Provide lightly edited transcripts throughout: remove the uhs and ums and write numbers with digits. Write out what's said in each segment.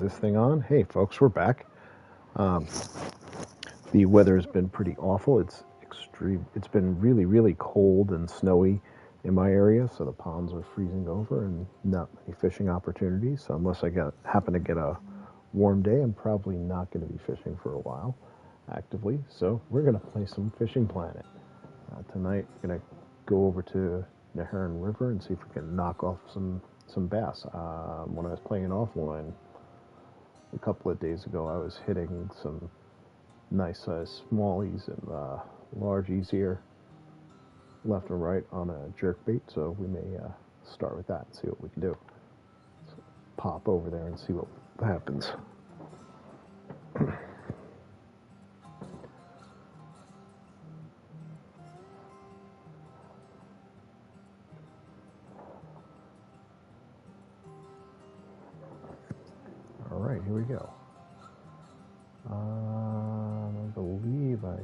this thing on. Hey, folks, we're back. Um, the weather has been pretty awful. It's extreme. It's been really, really cold and snowy in my area, so the ponds are freezing over and not many fishing opportunities. So unless I happen to get a warm day, I'm probably not going to be fishing for a while actively. So we're going to play some Fishing Planet. Tonight, we're going to go over to Neherrin River and see if we can knock off some bass. When I was playing offline a couple of days ago, I was hitting some nice sized smallies and largies here, left and right on a jerkbait. So we may start with that and see what we can do. So pop over there and see what happens. All right, here we go. I believe I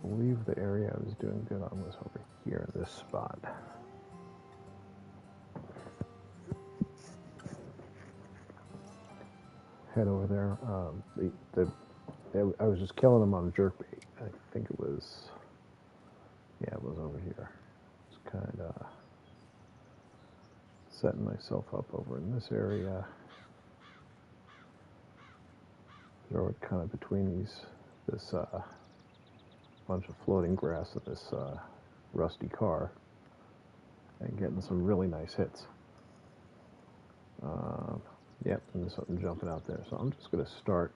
believe the area I was doing good on was over here in this spot. Head over there. I was just killing them on a jerkbait. I think it was, yeah, it was over here. Just kind of setting myself up over in this area. Throw it kind of between this bunch of floating grass and this rusty car, and getting some really nice hits. Yep, and there's something jumping out there. So I'm just going to start.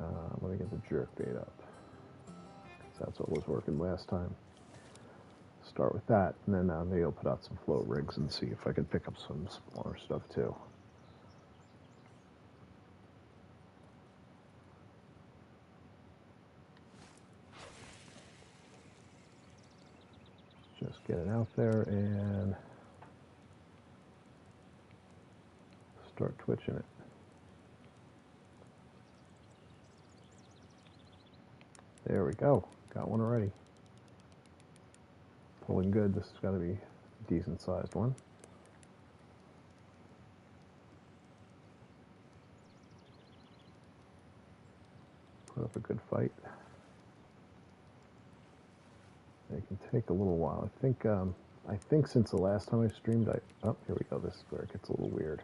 Let me get the jerkbait up, because that's what was working last time. Start with that, and then maybe I'll put out some float rigs and see if I can pick up some smaller stuff too. Just get it out there and start twitching it. There we go. Got one already. Pulling good. This has got to be a decent sized one. Put up a good fight. It can take a little while. I think since the last time I streamed, oh, here we go. This is where it gets a little weird.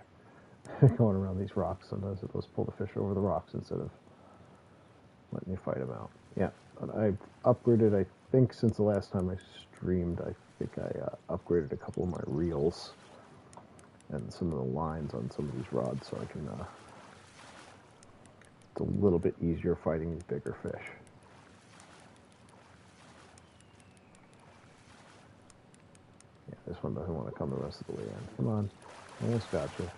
Going around these rocks. Sometimes it does pull the fish over the rocks instead of letting you fight them out. Yeah, but I've upgraded, I think since the last time I streamed, I think I upgraded a couple of my reels and some of the lines on some of these rods, so I can, it's a little bit easier fighting these bigger fish. Yeah, this one doesn't want to come the rest of the way in. Come on, almost got you.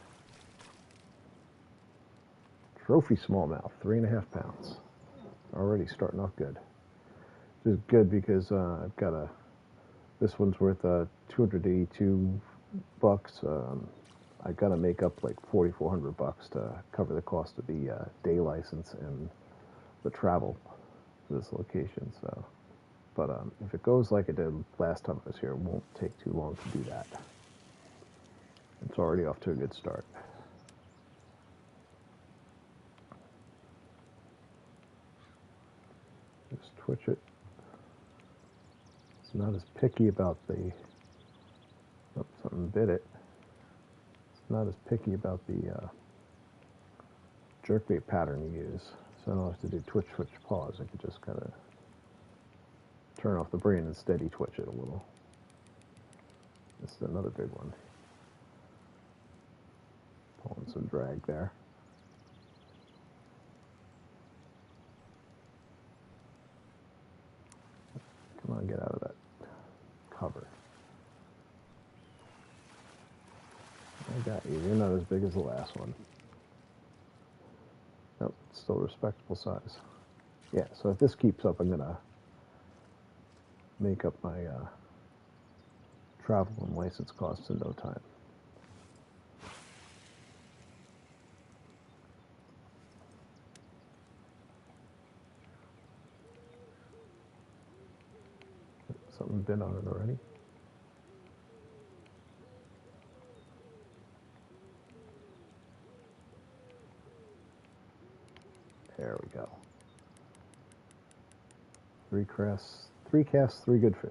Trophy smallmouth, 3.5 pounds. Already starting off good. This is good because I've got this one's worth $282. I got to make up like $4,400 to cover the cost of the day license and the travel to this location. So, but if it goes like it did last time I was here, it won't take too long to do that. It's already off to a good start. Just twitch it. It's not as picky about the, oh, something bit it. It's not as picky about the jerkbait pattern you use. So I don't have to do twitch, twitch, pause. I could just kind of turn off the brain and steady twitch it a little. This is another big one. Pulling some drag there. Come on, get out of that cover. I got you. You're not as big as the last one. Nope, still a respectable size. Yeah, so if this keeps up, I'm going to make up my travel and license costs in no time. Something been on it already. There we go. 3 casts, 3 good fish.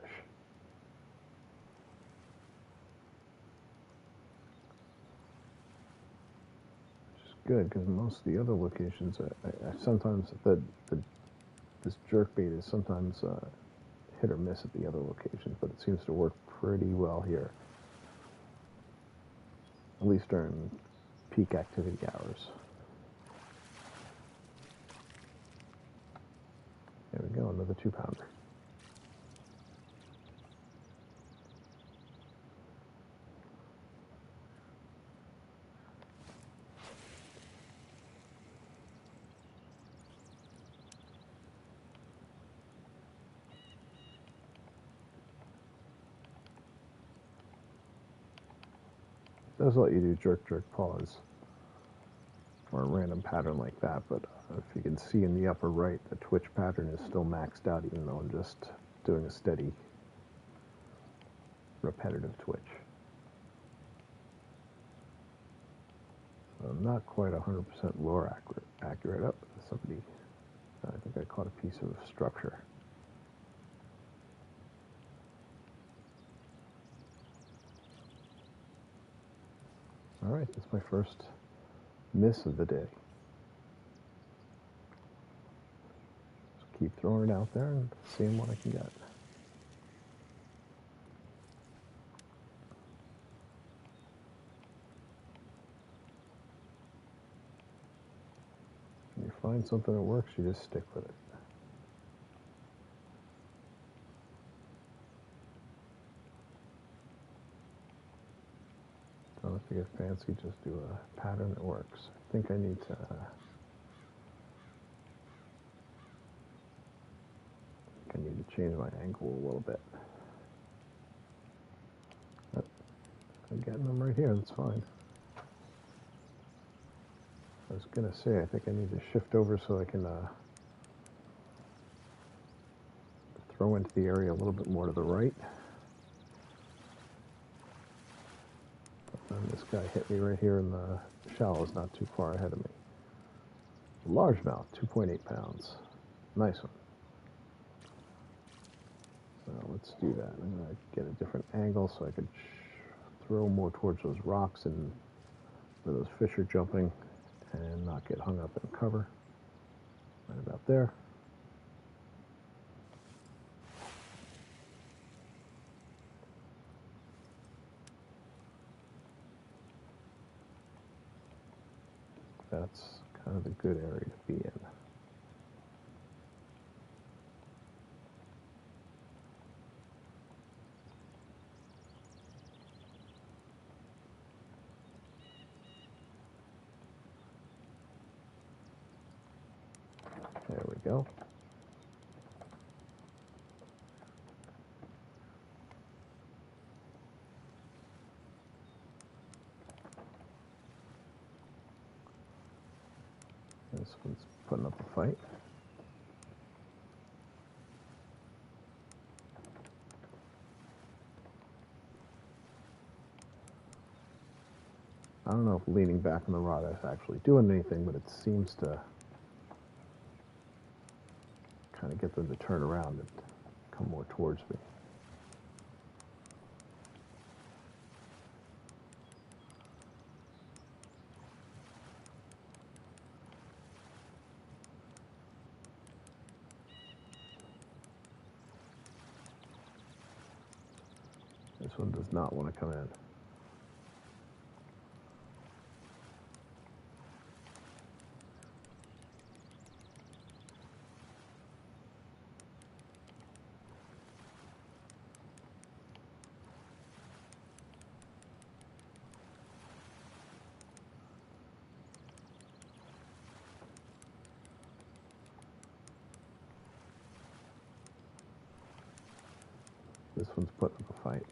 Which is good, because most of the other locations, I sometimes, this jerkbait is sometimes hit or miss at the other locations, but it seems to work pretty well here. At least during peak activity hours. There we go, another 2-pounder. Does let you do jerk, jerk, pause, or a random pattern like that, but if you can see in the upper right, the twitch pattern is still maxed out, even though I'm just doing a steady, repetitive twitch. So I'm not quite 100% lure accurate. Oh, somebody, I think I caught a piece of structure. All right, that's my first miss of the day. Just keep throwing it out there and seeing what I can get. When you find something that works, you just stick with it. Don't have to get fancy, just do a pattern that works. I think I need to change my angle a little bit. But I'm getting them right here, that's fine. I was going to say, I think I need to shift over so I can throw into the area a little bit more to the right. And this guy hit me right here in the shallows, not too far ahead of me. Largemouth, 2.8 pounds. Nice one. So let's do that. I'm going to get a different angle so I could throw more towards those rocks and where those fish are jumping and not get hung up in cover. Right about there. That's kind of a good area to be in. There we go. This one's putting up a fight. I don't know if leaning back on the rod is actually doing anything, but it seems to kind of get them to turn around and come more towards me. This one does not want to come in. This one's putting up a fight.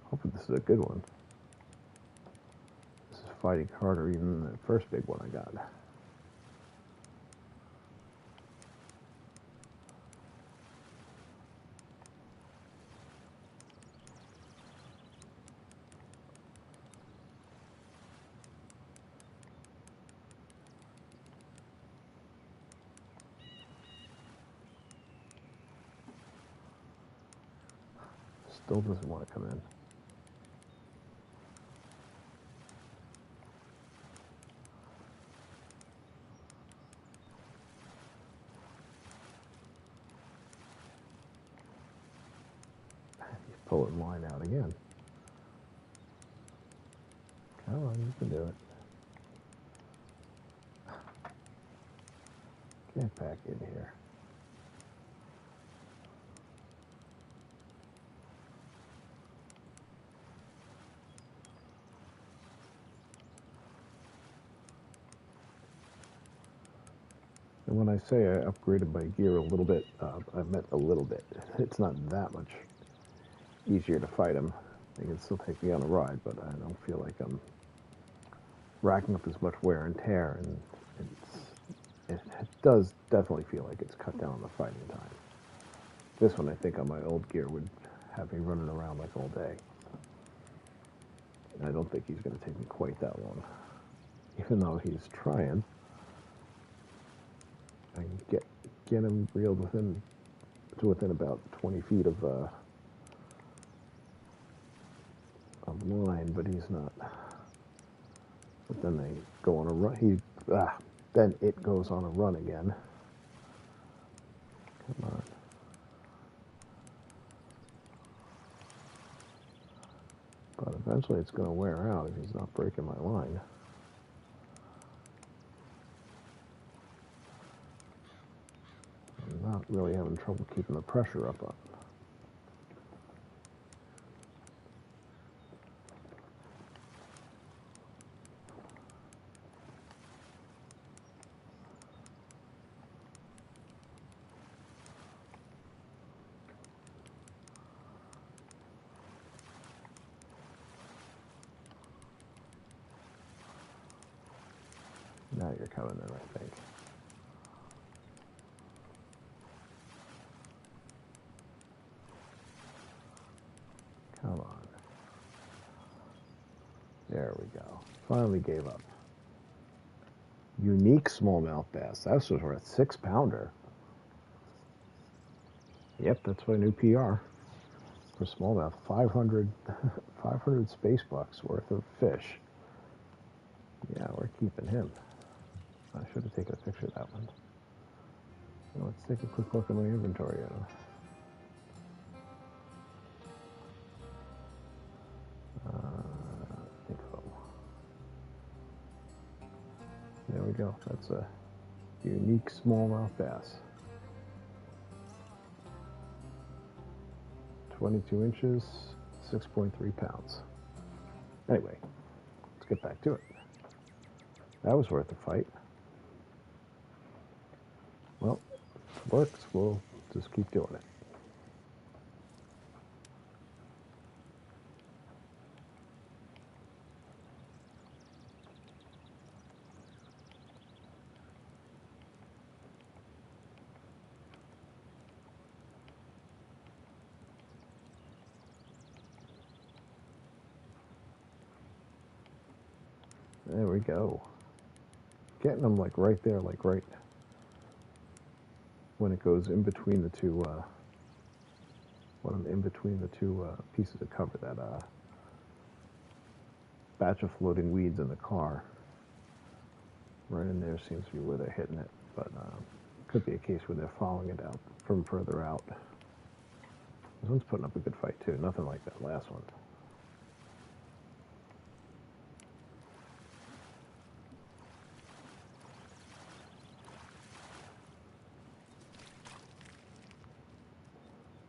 Hopefully this is a good one. This is fighting harder even than the first big one I got. Still doesn't want to come in. He's pulling line out again. Come on, you can do it. Get back in here. And when I say I upgraded my gear a little bit, I meant a little bit. It's not that much easier to fight him. They can still take me on a ride, but I don't feel like I'm racking up as much wear and tear, and it does definitely feel like it's cut down on the fighting time. This one, I think, on my old gear would have me running around like all day. And I don't think he's going to take me quite that long. Even though he's trying, I can get him reeled within about 20 feet of line, but he's not. But then they go on a run. Then it goes on a run again. Come on. But eventually it's going to wear out if he's not breaking my line. I'm not really having trouble keeping the pressure up on. Now you're coming in, I think. Come on. There we go. Finally gave up. Unique smallmouth bass. That was worth 6-pounder. Yep, that's my new PR for smallmouth. 500 space bucks worth of fish. Yeah, we're keeping him. I should have taken a picture of that one. Well, let's take a quick look at my inventory. Info. There we go. That's a unique smallmouth bass. 22 inches, 6.3 pounds. Anyway, let's get back to it. That was worth a fight. Well, if it works, we'll just keep doing it. There we go. Getting them like right there, like right when it goes in between the two, when I'm in between the two pieces of cover, that batch of floating weeds in the car. Right in there seems to be where they're hitting it, but could be a case where they're following it out from further out. This one's putting up a good fight too, nothing like that last one.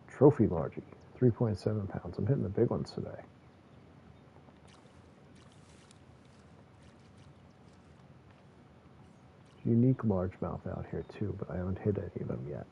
Trophy largie, 3.7 pounds. I'm hitting the big ones today. Unique largemouth out here too, but I haven't hit any of them yet.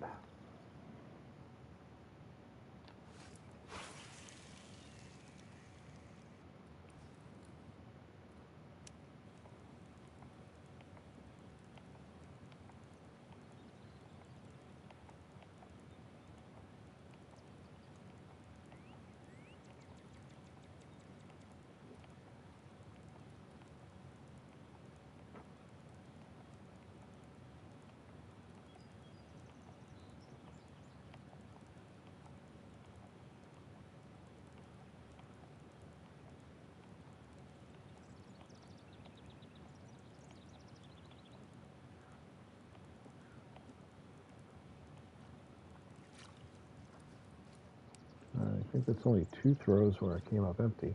think that's only 2 throws where I came up empty.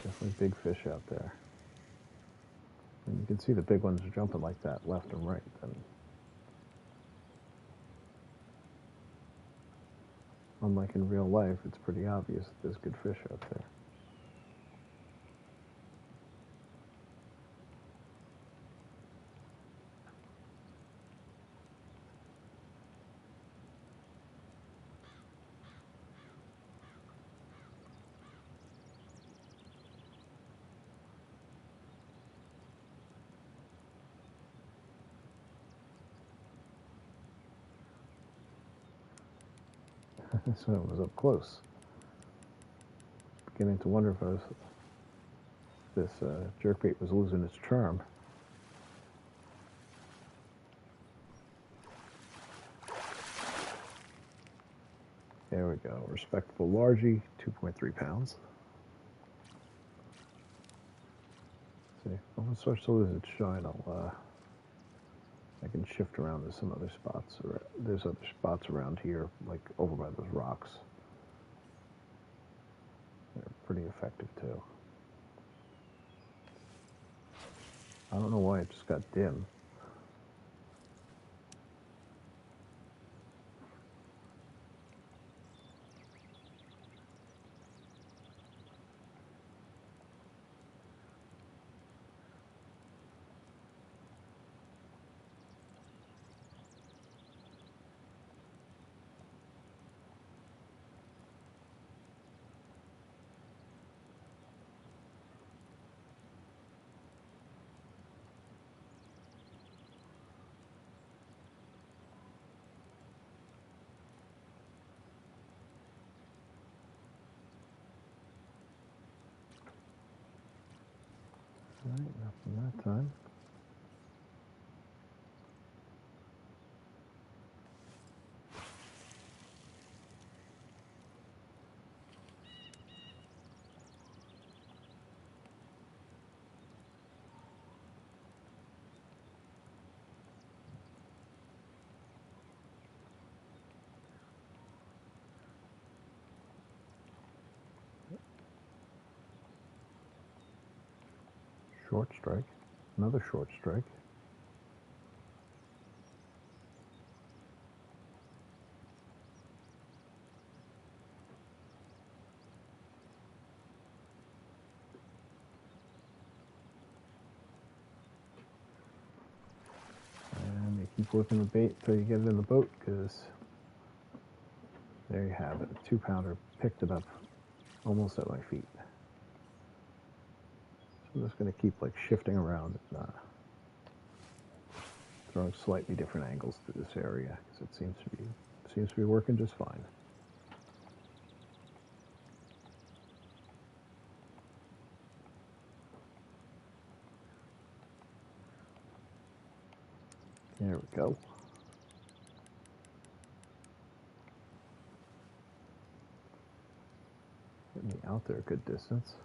Definitely big fish out there. And you can see the big ones are jumping like that left and right. And unlike in real life, it's pretty obvious that there's good fish out there. This one was up close. Beginning to wonder if this jerkbait was losing its charm. There we go. Respectable largie, 2.3 pounds. See, when it starts to lose its shine, I can shift around to some other spots. There's other spots around here, like over by those rocks. They're pretty effective too. I don't know why it just got dim. All right, nothing that time. Short strike. Another short strike. And you keep working the bait until you get it in the boat, because there you have it. A 2-pounder picked it up almost at my feet. So I'm just going to keep like shifting around and throwing slightly different angles to this area, because it seems to be working just fine. There we go. Get me out there a good distance.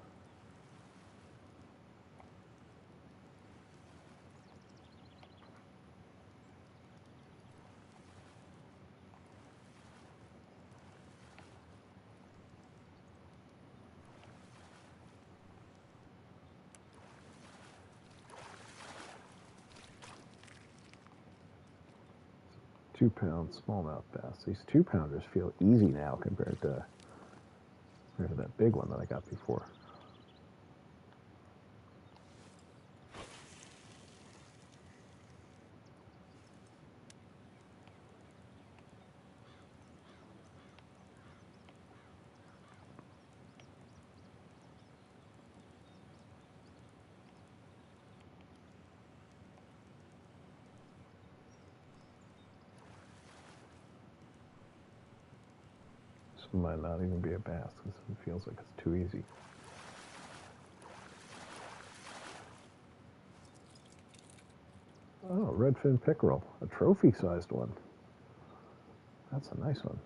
Two-pound smallmouth bass. These 2-pounders feel easy now compared to that big one that I got before. This might not even be a bass because it feels like it's too easy. Oh, redfin pickerel, a trophy-sized one. That's a nice one.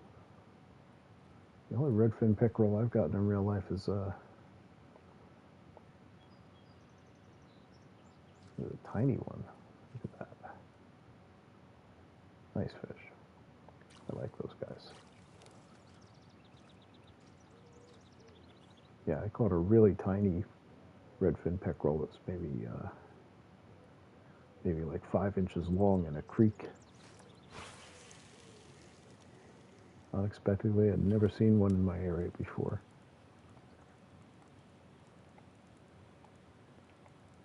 The only redfin pickerel I've gotten in real life is a tiny one. Look at that. Nice fish. I like those guys. Yeah, I caught a really tiny redfin peckerel that's maybe like 5 inches long in a creek. Unexpectedly, I'd never seen one in my area before.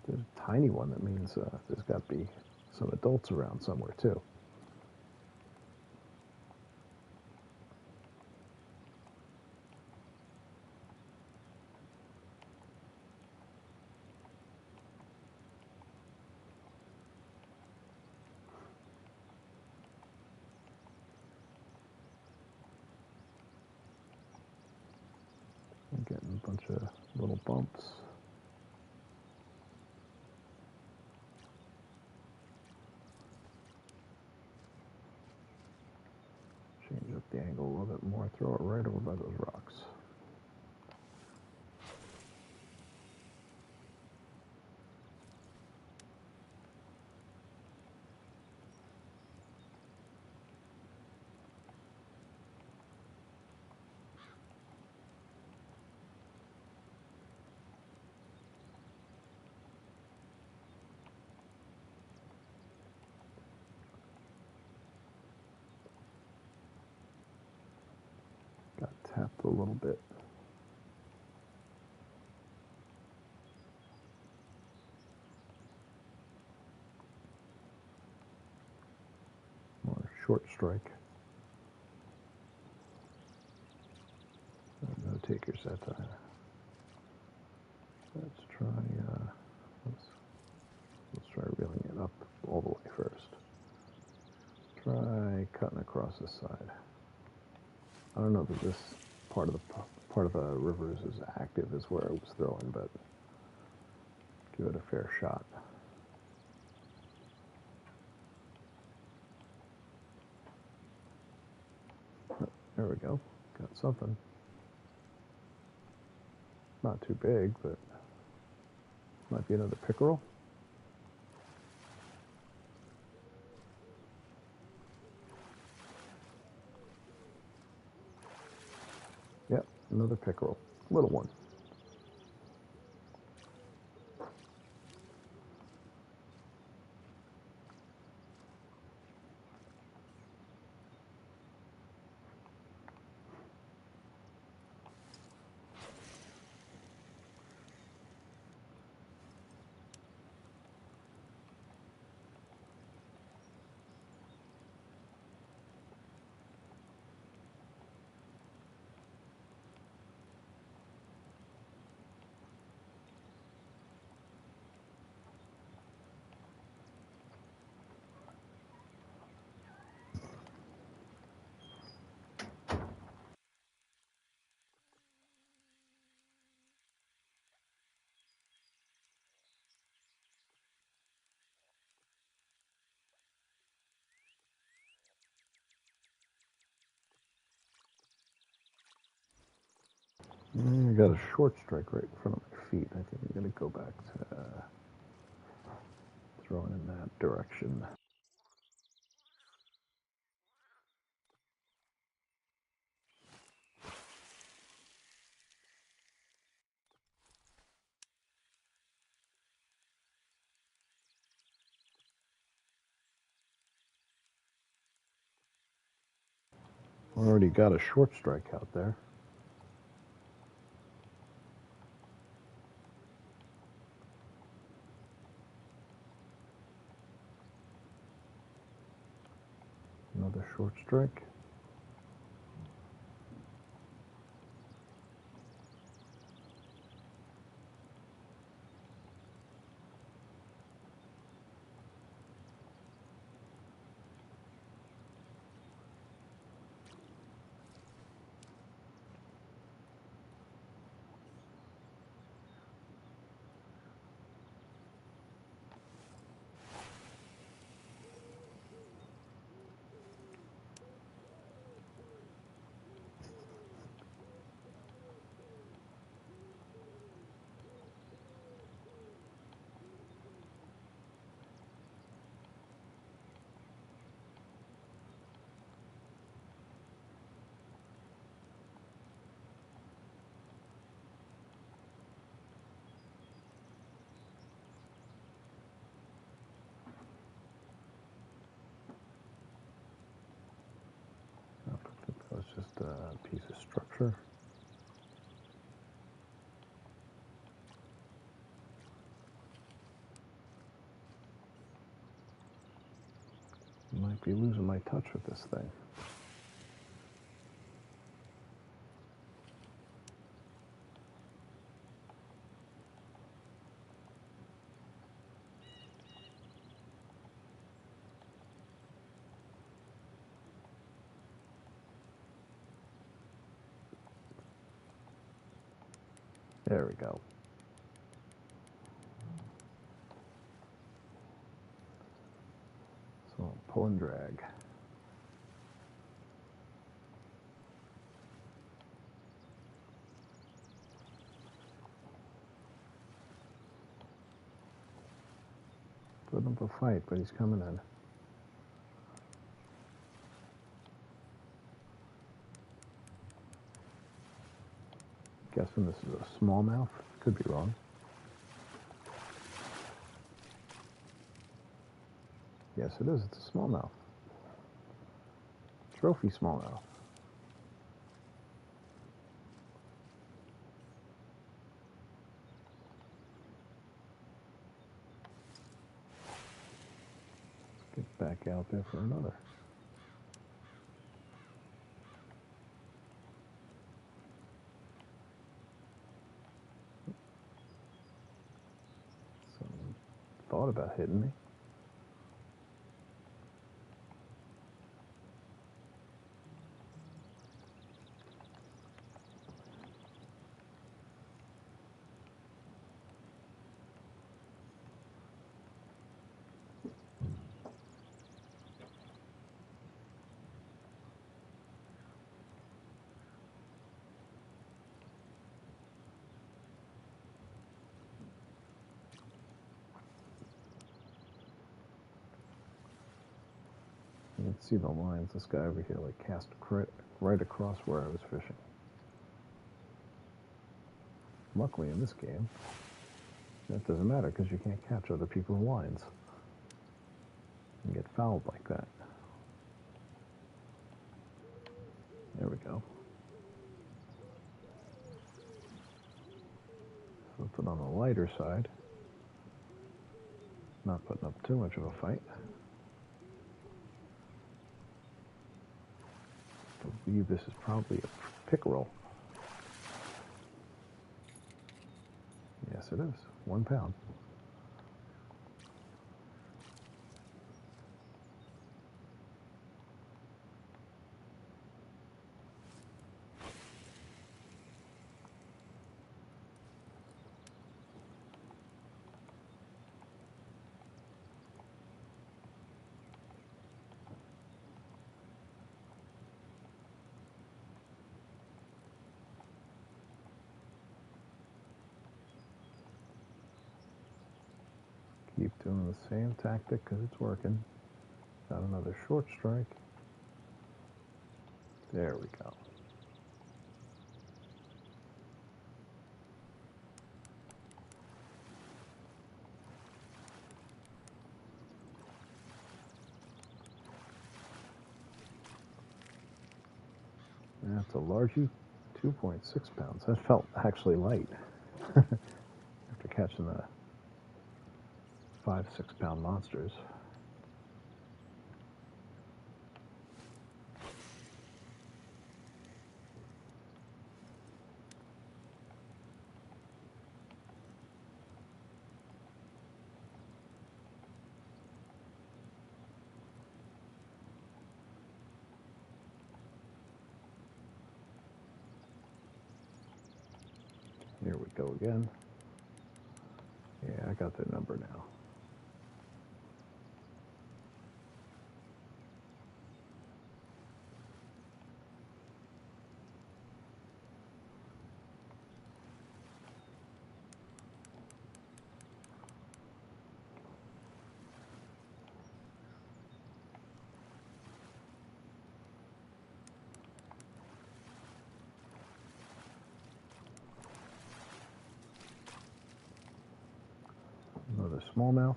There's a tiny one. That means there's got to be some adults around somewhere too. I'm getting a bunch of little bumps. Change up the angle a little bit more. Throw it right over by those rocks. Got tapped a little bit. More short strike. No takers that time. Let's try let's try reeling it up all the way first. Try cutting across this side. I don't know that this part of the river is as active as where I was throwing, but give it a fair shot. There we go. Got something. Not too big, but might be another pickerel. Yep, another pickerel. Little one. I got a short strike right in front of my feet. I think I'm going to go back to throwing in that direction. Already got a short strike out there. Another short strike. Sure. Might be losing my touch with this thing. There we go. So pull and drag. Putting up a fight, but he's coming in. Guessing this is a smallmouth. Could be wrong. Yes, it is. It's a smallmouth. Trophy smallmouth. Let's get back out there for another. Someone thought about hitting me. You can see the lines. This guy over here like cast right across where I was fishing. Luckily in this game, that doesn't matter because you can't catch other people's lines. You get fouled like that. There we go. Something on the lighter side. Not putting up too much of a fight. I believe this is probably a pickerel. Yes, it is. 1 pound. Keep doing the same tactic because it's working. Got another short strike. There we go. That's a largie, 2.6 pounds. That felt actually light after catching the 5-6 pound monsters. Here we go again. Yeah, I got their number now. Another smallmouth.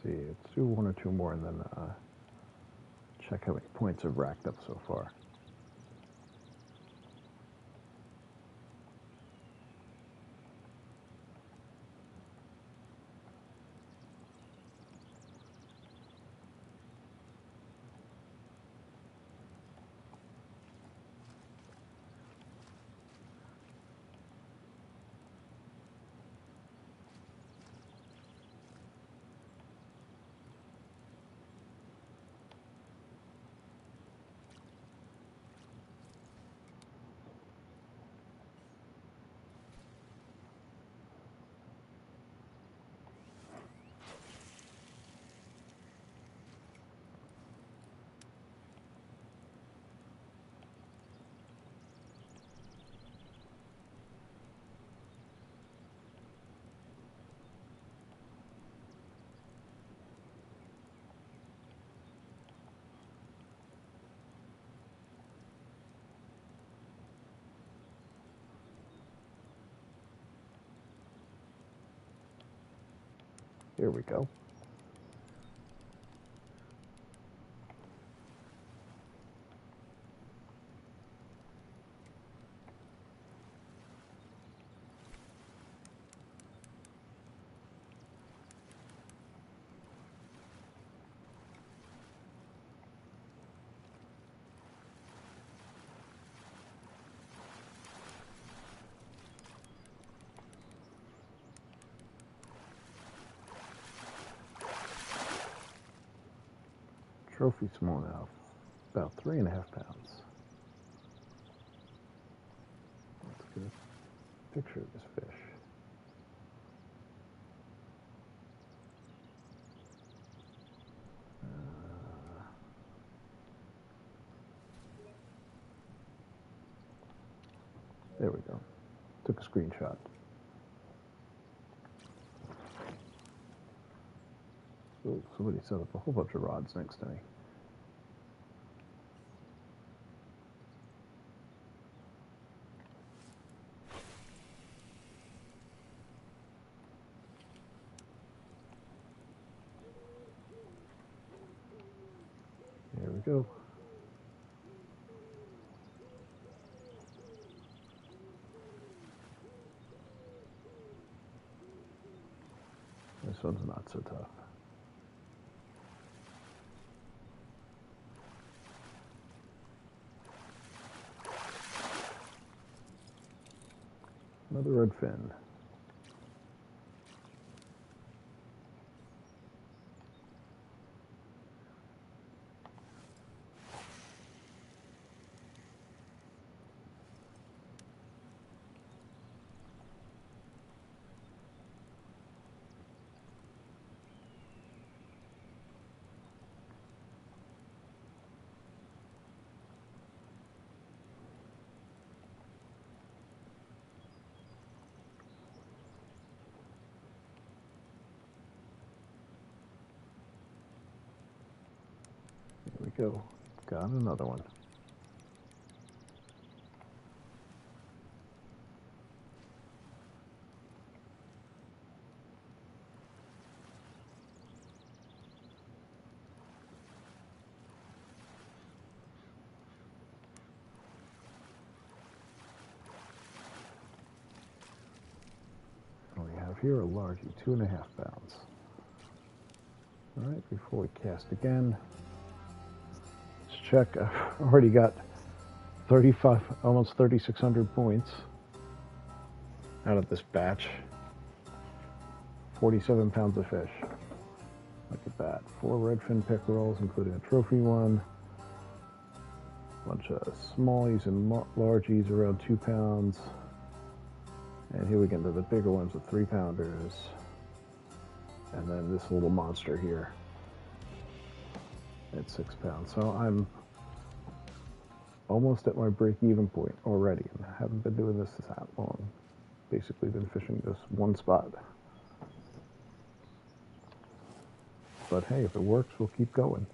see. Let's do one or two more and then check how many points I've racked up so far. Here we go. Trophy smallmouth, about 3.5 pounds. Let's get a picture of this fish. There we go. Took a screenshot. Oh, somebody set up a whole bunch of rods next to me. There we go. This one's not so tough. Another redfin. There we go. Got another one. We have here a largie, 2.5 pounds. All right, before we cast again, let's check. I've already got 35, almost 3,600 points out of this batch. 47 pounds of fish. Look at that. 4 redfin pickerels, including a trophy one. A bunch of smallies and largies around 2 pounds. And here we get into the bigger ones, the 3-pounders. And then this little monster here at 6 pounds. So I'm almost at my break-even point already. And I haven't been doing this that long. Basically been fishing this one spot. But hey, if it works, we'll keep going.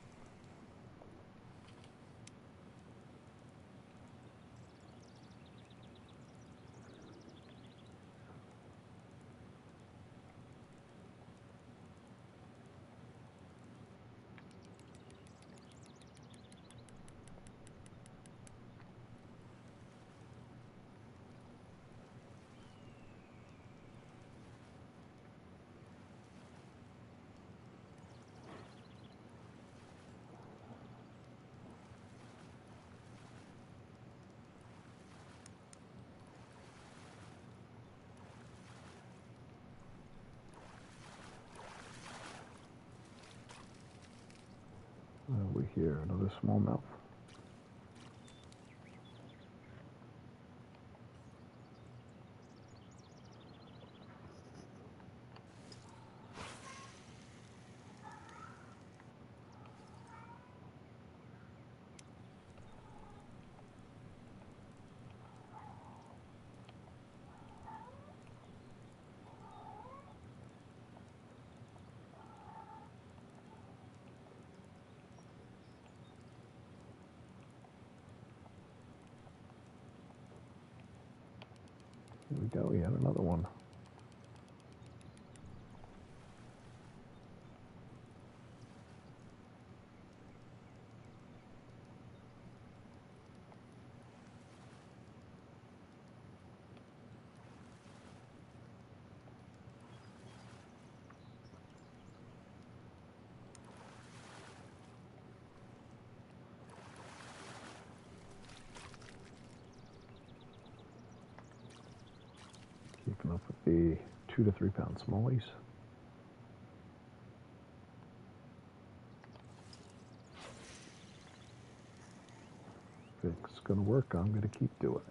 here? Another smallmouth. Here we go, we had another one. Keeping up with the 2 to 3 pound smallies. If it's going to work, I'm going to keep doing it.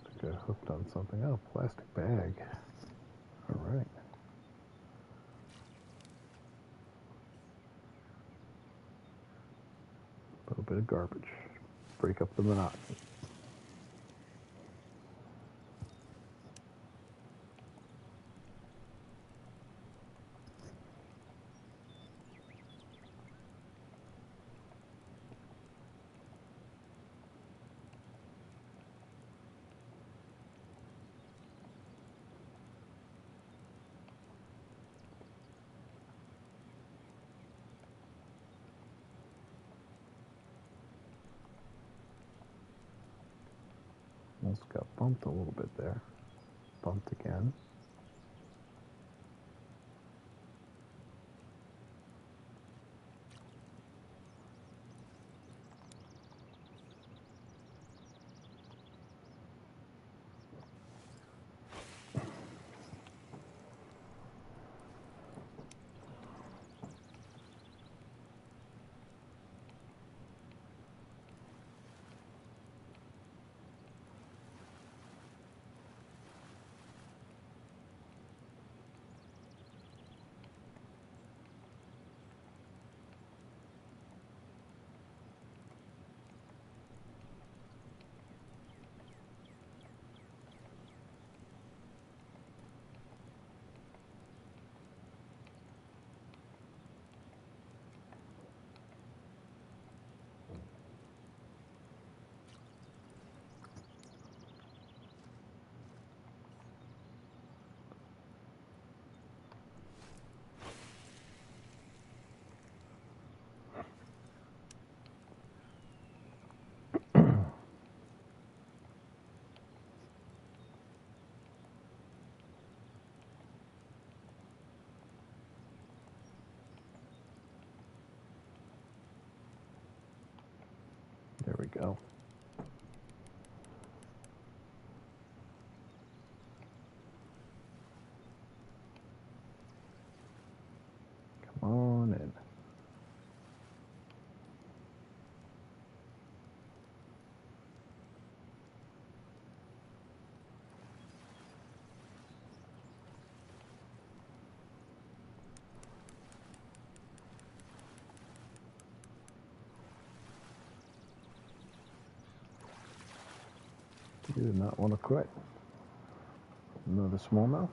I think I hooked on something. Oh, plastic bag. All right. A little bit of garbage. Break up the monotony. Almost got bumped a little bit there. Bumped again. There we go. Come on in. You did not want to quit. Another smallmouth.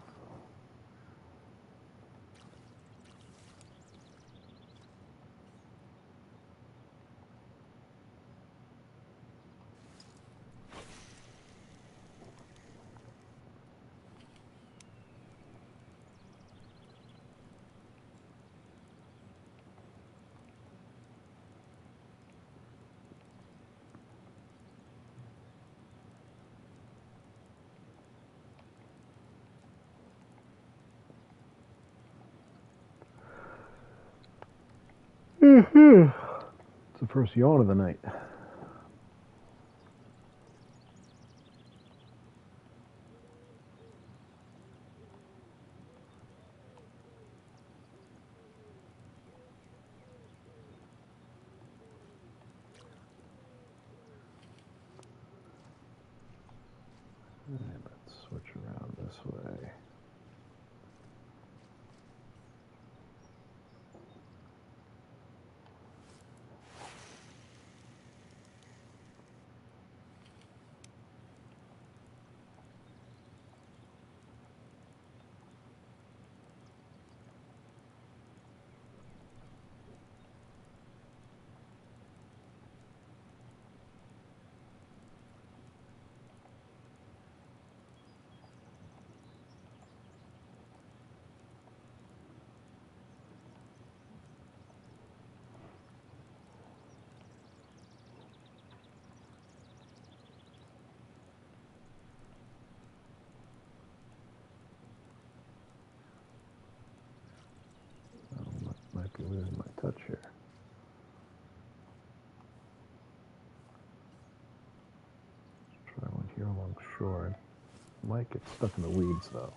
It's the first yawn of the night. And let's switch around this way. Might be losing my touch here. Try one here along shore. Might get stuck in the weeds though.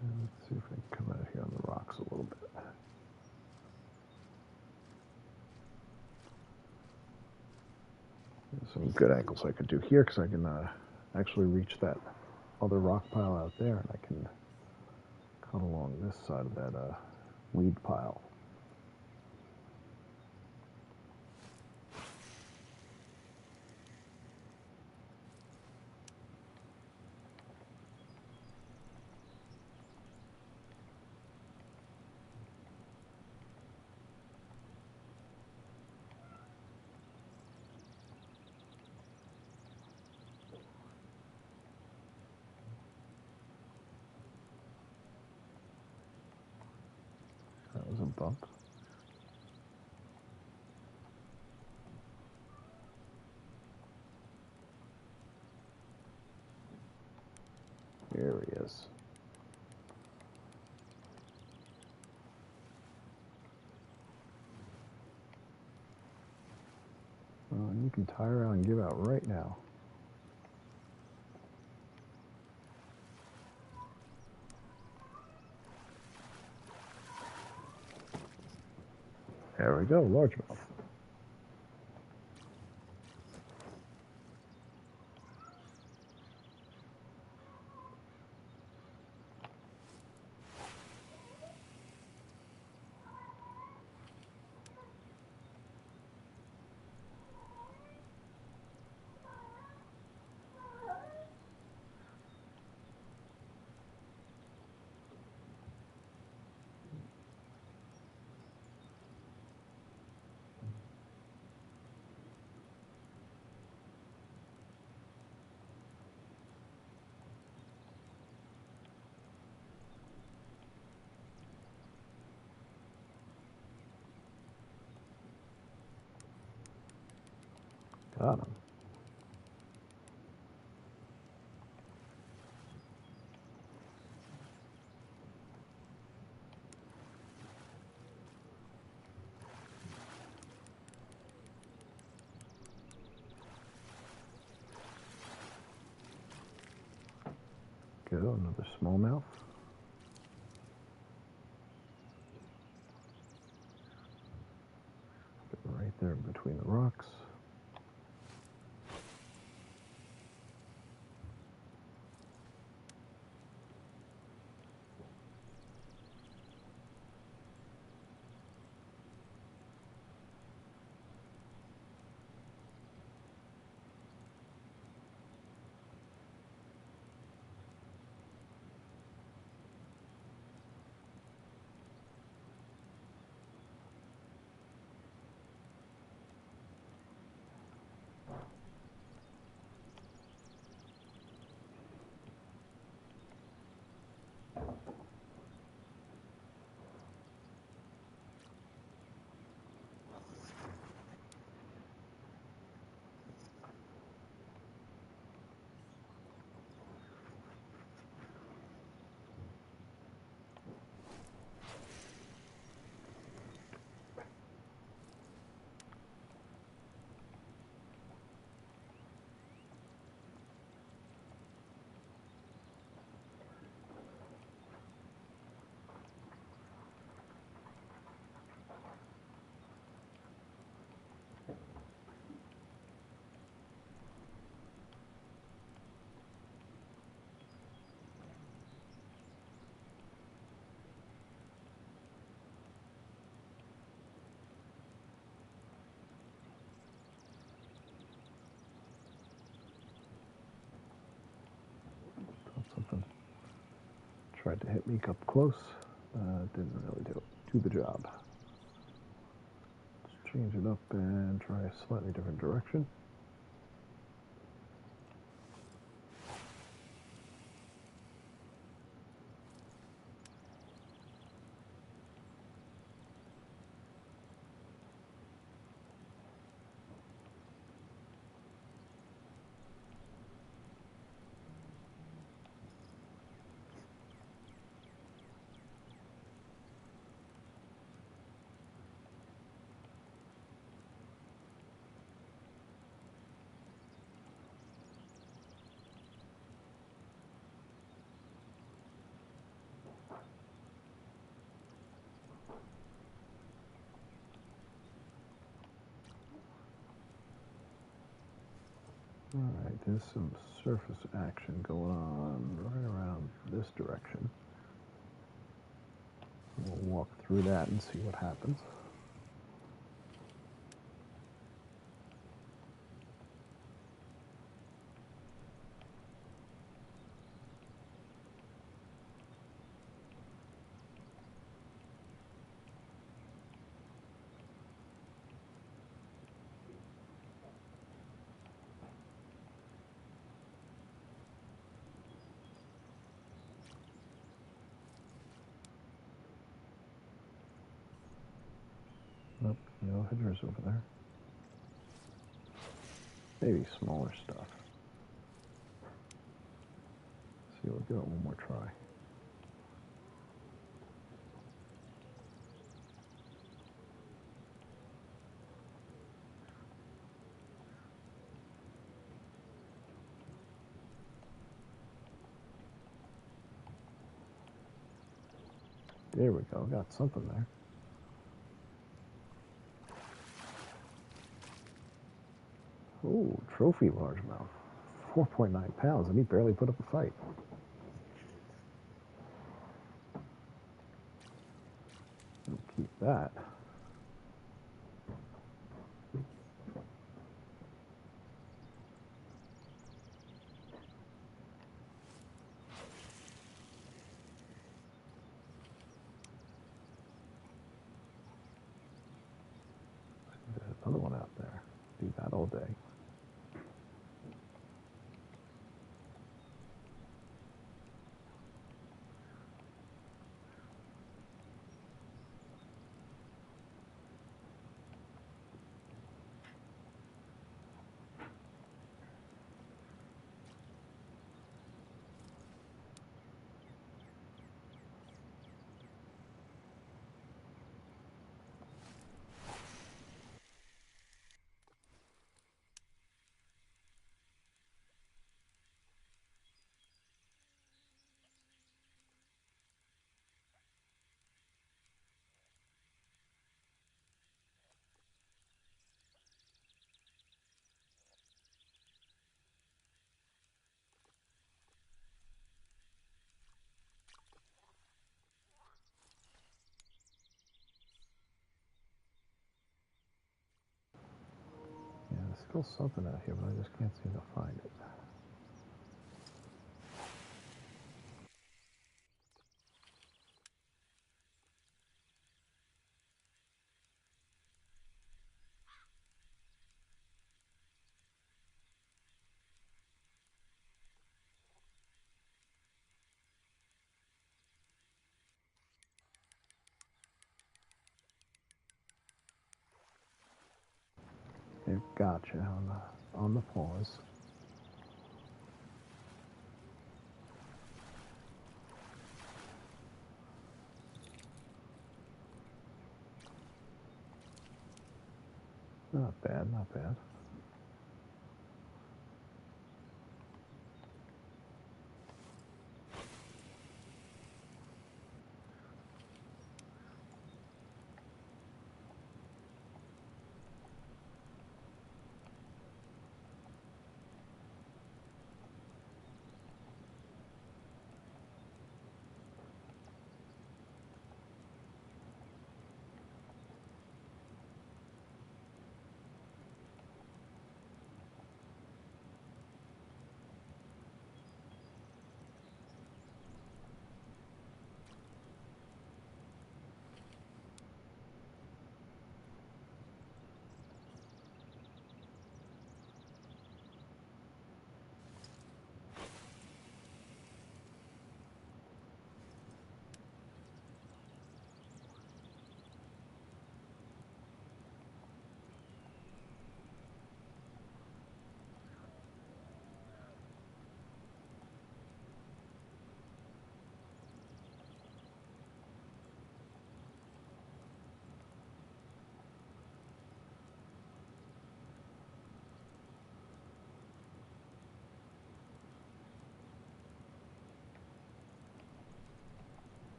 Let's see if I can come out here on the rocks a little bit. There's some good angles I could do here because I can actually reach that other rock pile out there, and I can cut along this side of that weed pile. That was a bump. There he is. And you can tie around and give out right now. There we go, largemouth. Got him. Good, another smallmouth. Right there between the rocks. Tried to hit me up close. Didn't really do the job. Let's change it up and try a slightly different direction. Alright, there's some surface action going on right around this direction. We'll walk through that and see what happens. Nope, no hedgers over there. Maybe smaller stuff. See, we'll give it one more try. There we go, got something there. Ooh, trophy largemouth. 4.9 pounds, and he barely put up a fight. We'll keep that. There's another one out there. Do that all day. Yeah, there's still something out here, but I just can't seem to find it. They've got you on the paws. Not bad, not bad.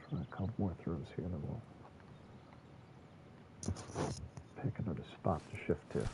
Try a couple more throws here, then we'll pick another spot to shift to.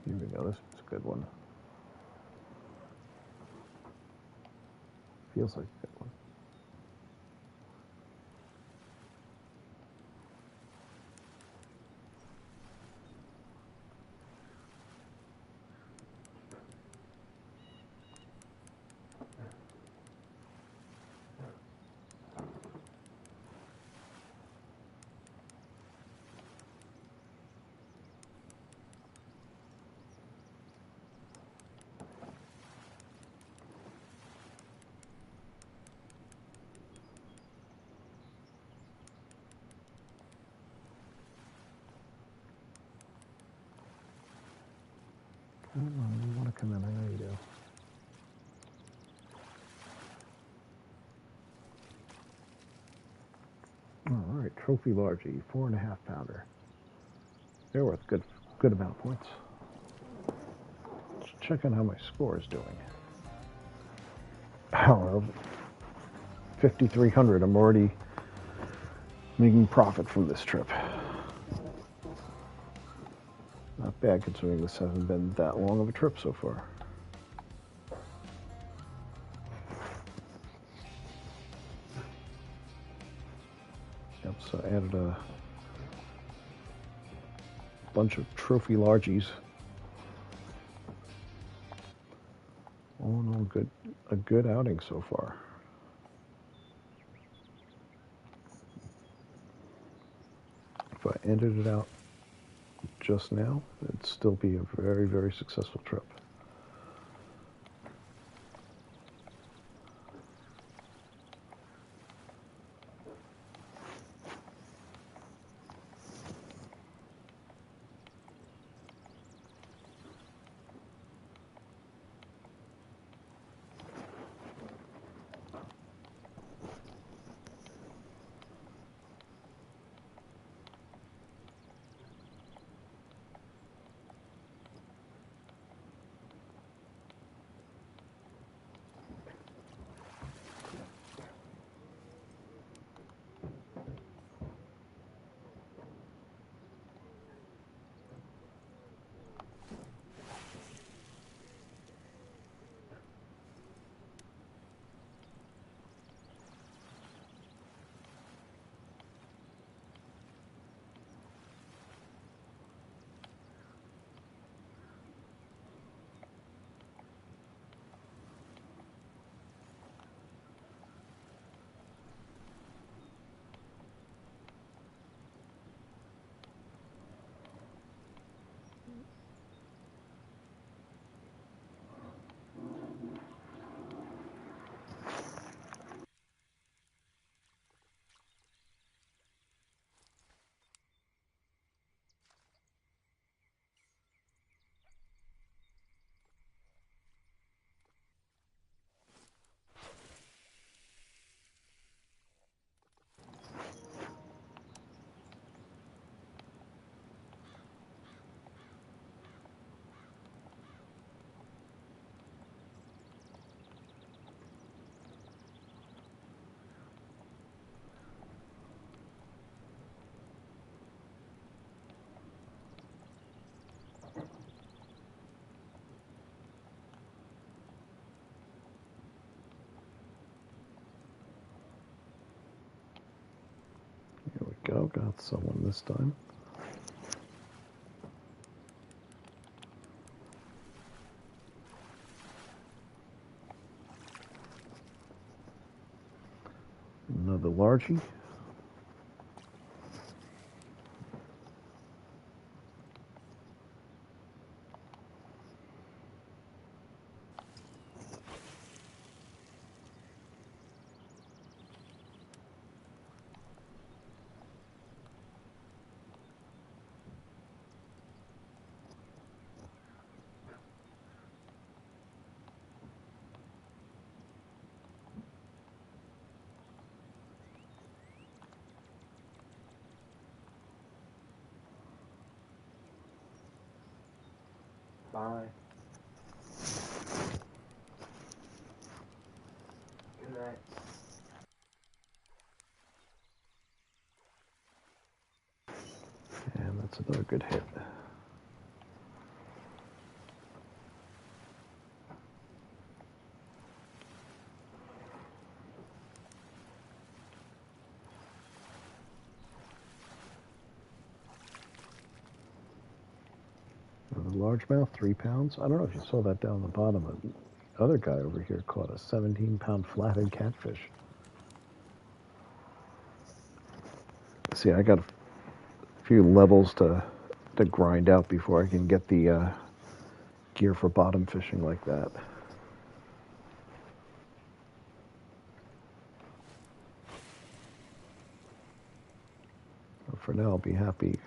Here we go, this is a good one. Feels like a good one. I don't know, you want to come in, I know you do. All right, trophy largie, 4.5 pounder. They're worth good amount of points. Let's check on how my score is doing. Oh, 5,300. I'm already making profit from this trip. Not bad considering this hasn't been that long of a trip so far. Yep, so I added a bunch of trophy largies. All in all, a good outing so far. If I ended it out just now, it'd still be a very, very successful trip. Got someone this time. Another largie. Bye. Good night. And that's another good hit. Another largemouth, 3 pounds. I don't know if you saw that down the bottom. The other guy over here caught a 17-pound flathead catfish. See, I got a few levels to grind out before I can get the gear for bottom fishing like that. But for now, I'll be happy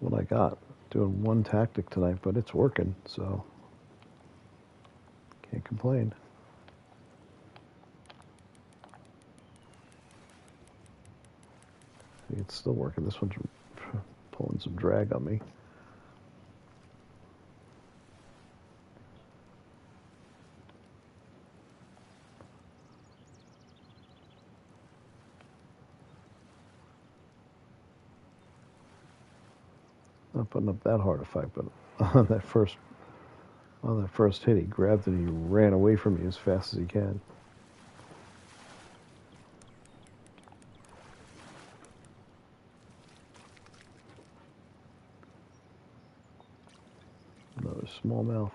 with what I got. Doing one tactic tonight, but it's working, so can't complain. See, it's still working. This one's pulling some drag on me. Not putting up that hard a fight, but on that first hit, he grabbed it and he ran away from me as fast as he can. Another smallmouth.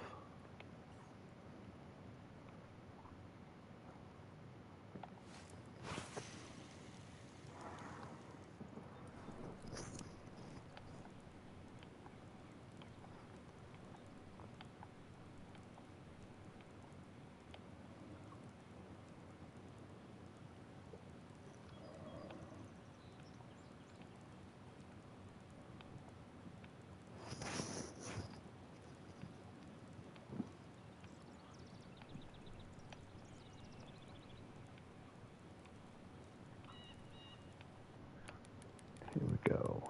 Here we go.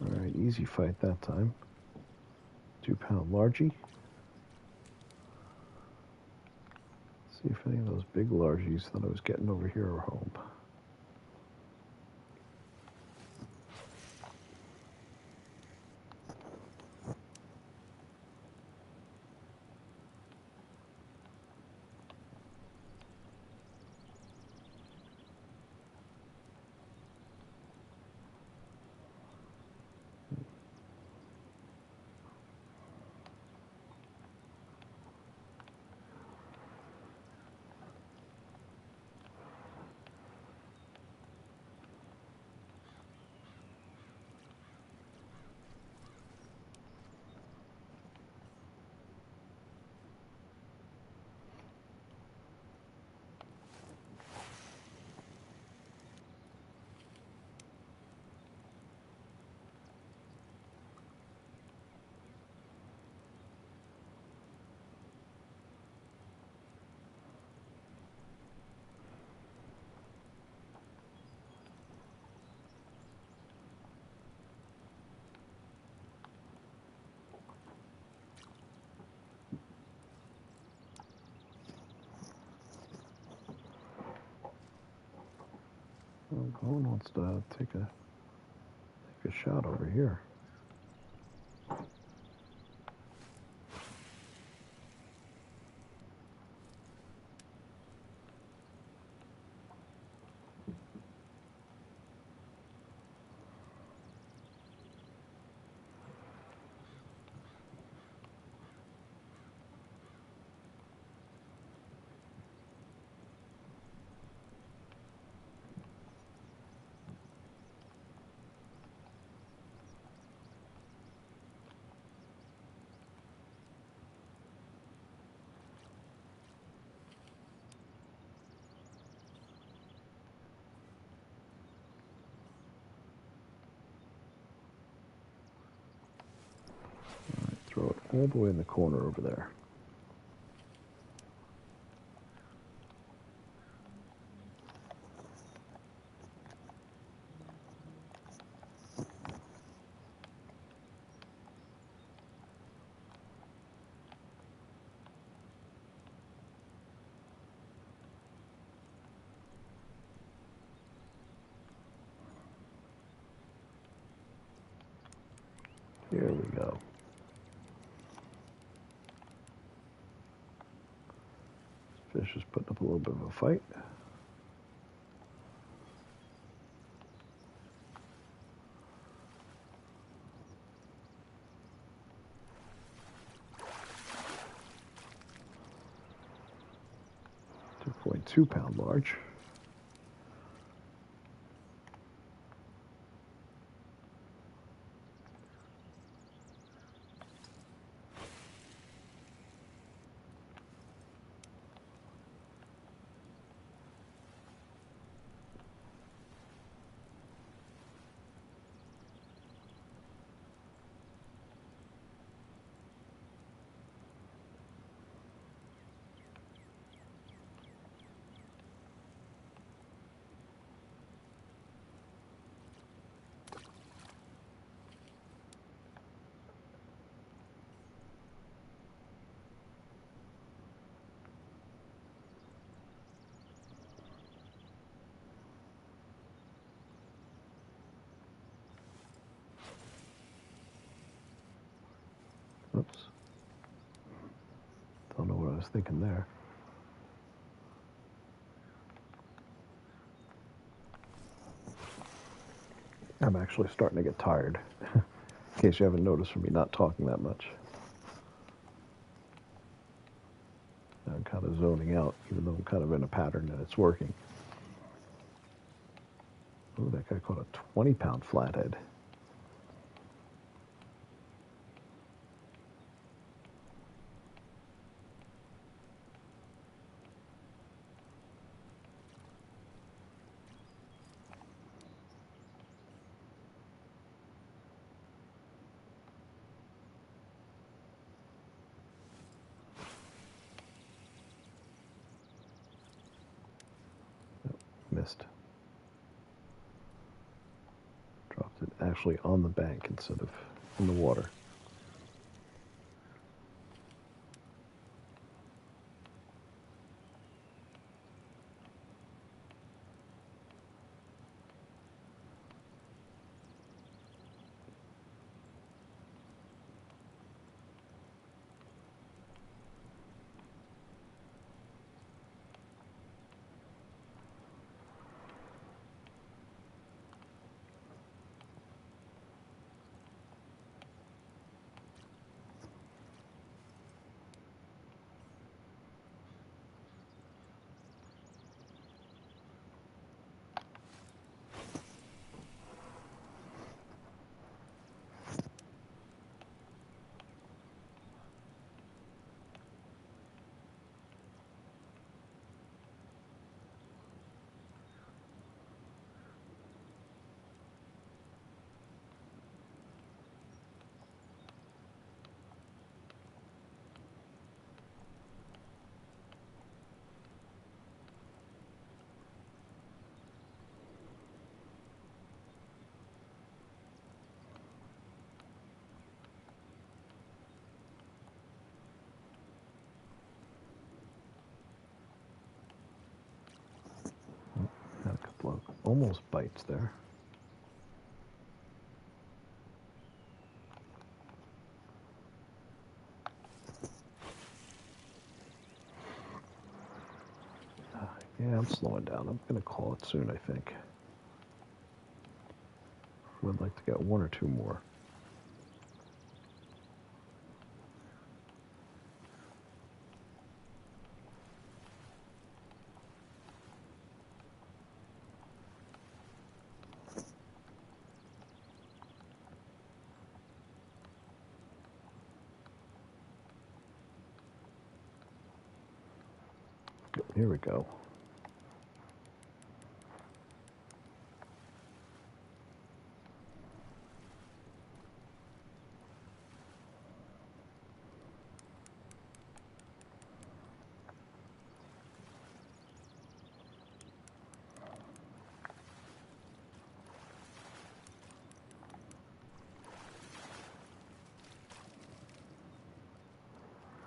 All right, easy fight that time. 2-pound largie. See if any of those big largies that I was getting over here are home. Well, Colin wants to take a a shot over here. Throw it all the way in the corner over there. Here we go. Fish is putting up a little bit of a fight. .2-pound large. Oops. Don't know what I was thinking there. I'm actually starting to get tired, in case you haven't noticed from me not talking that much. I'm kind of zoning out, even though I'm kind of in a pattern and it's working. Oh, that guy caught a 20-pound flathead. Missed. Dropped it actually on the bank instead of in the water. Had a couple of almost bites there. Yeah, I'm slowing down. I'm going to call it soon, I think. Would like to get one or two more. Here we go.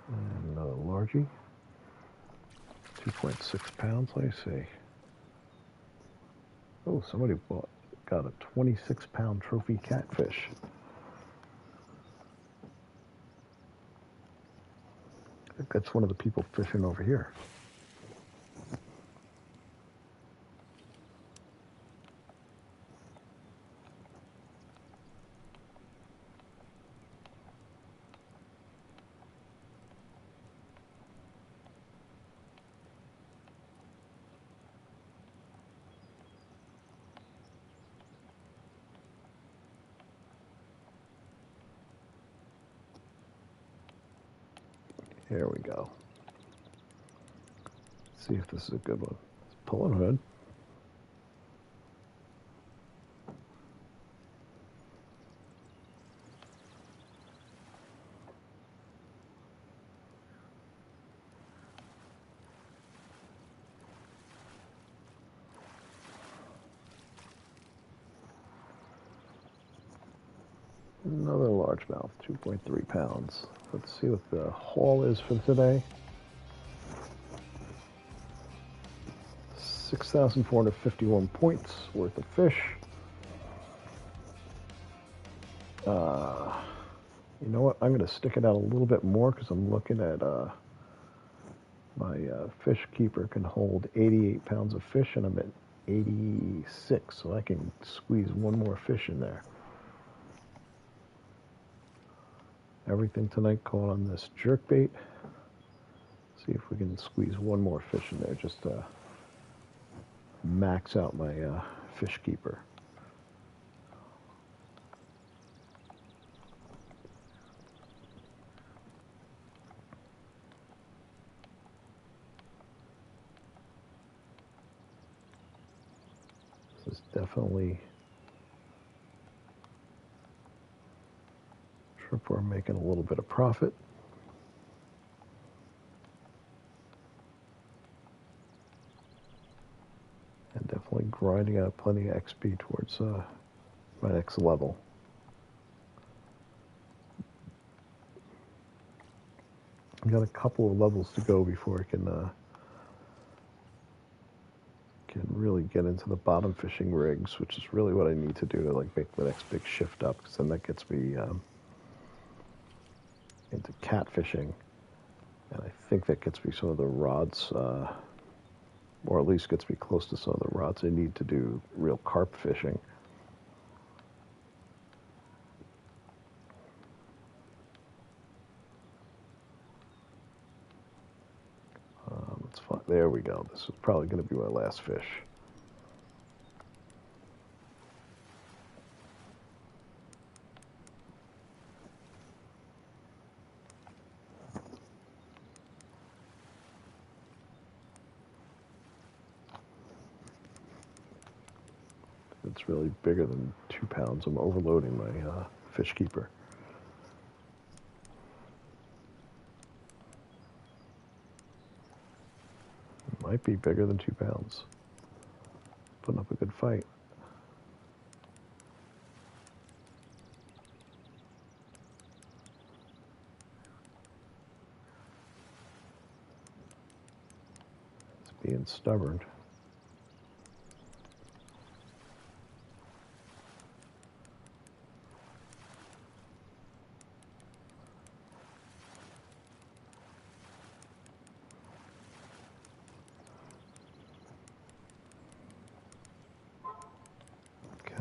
And another largie. 2.6 pounds, I see. Oh, somebody got a 26-pound trophy catfish. I think that's one of the people fishing over here. Here we go. Let's see if this is a good one. It's pulling hood. Another largemouth, 2.3 pounds. Let's see what the haul is for today. 6,451 points worth of fish. You know what? I'm going to stick it out a little bit more because I'm looking at my fish keeper can hold 88 pounds of fish, and I'm at 86, so I can squeeze one more fish in there. Everything tonight caught on this jerkbait. See if we can squeeze one more fish in there just to max out my fish keeper. This is definitely a trip where I'm making a little bit of profit. And definitely grinding out plenty of XP towards my next level. I've got a couple of levels to go before I can really get into the bottom fishing rigs, which is really what I need to do to like make the next big shift up, because then that gets me into catfishing, and I think that gets me some of the rods, or at least gets me close to some of the rods I need to do real carp fishing. Let's find, there we go. This is probably going to be my last fish. It's really bigger than 2 pounds. I'm overloading my fish keeper. It might be bigger than 2 pounds. Putting up a good fight. It's being stubborn.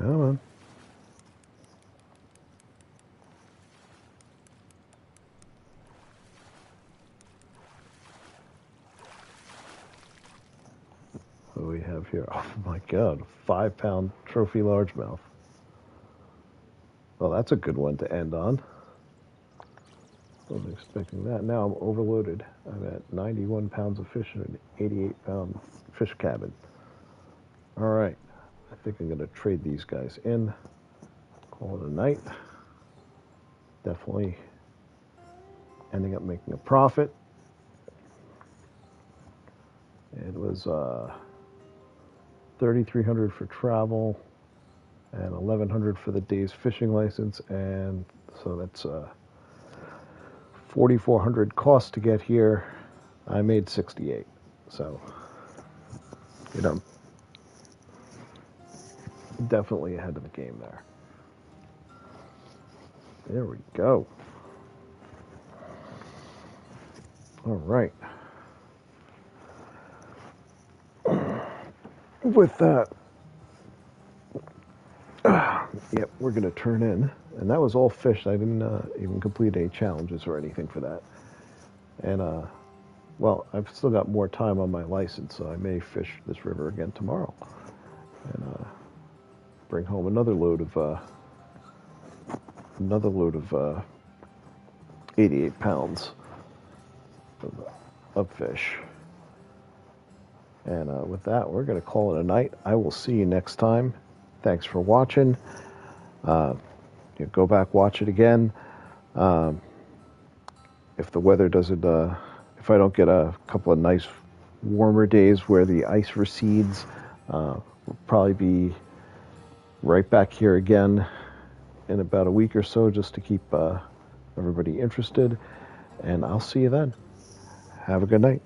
Come on. What do we have here? Oh my God, 5-pound trophy largemouth. Well, that's a good one to end on. Wasn't expecting that. Now I'm overloaded. I'm at 91 pounds of fish in an 88-pound fish cabin. All right. I think I'm going to trade these guys in. Call it a night. Definitely ending up making a profit. It was $3,300 for travel and $1,100 for the day's fishing license, and so that's $4,400 cost to get here. I made 68, so you know, definitely ahead of the game there. There we go. All right. With that, yep, we're going to turn in. And that was all fish. I didn't even complete any challenges or anything for that. And, well, I've still got more time on my license, so I may fish this river again tomorrow. And bring home another load of 88 pounds of fish. And with that, we're going to call it a night. I will see you next time. Thanks for watching. Go back, watch it again. If the weather doesn't, if I don't get a couple of nice warmer days where the ice recedes, we'll probably be right back here again in about a week or so, just to keep everybody interested. And I'll see you then. Have a good night.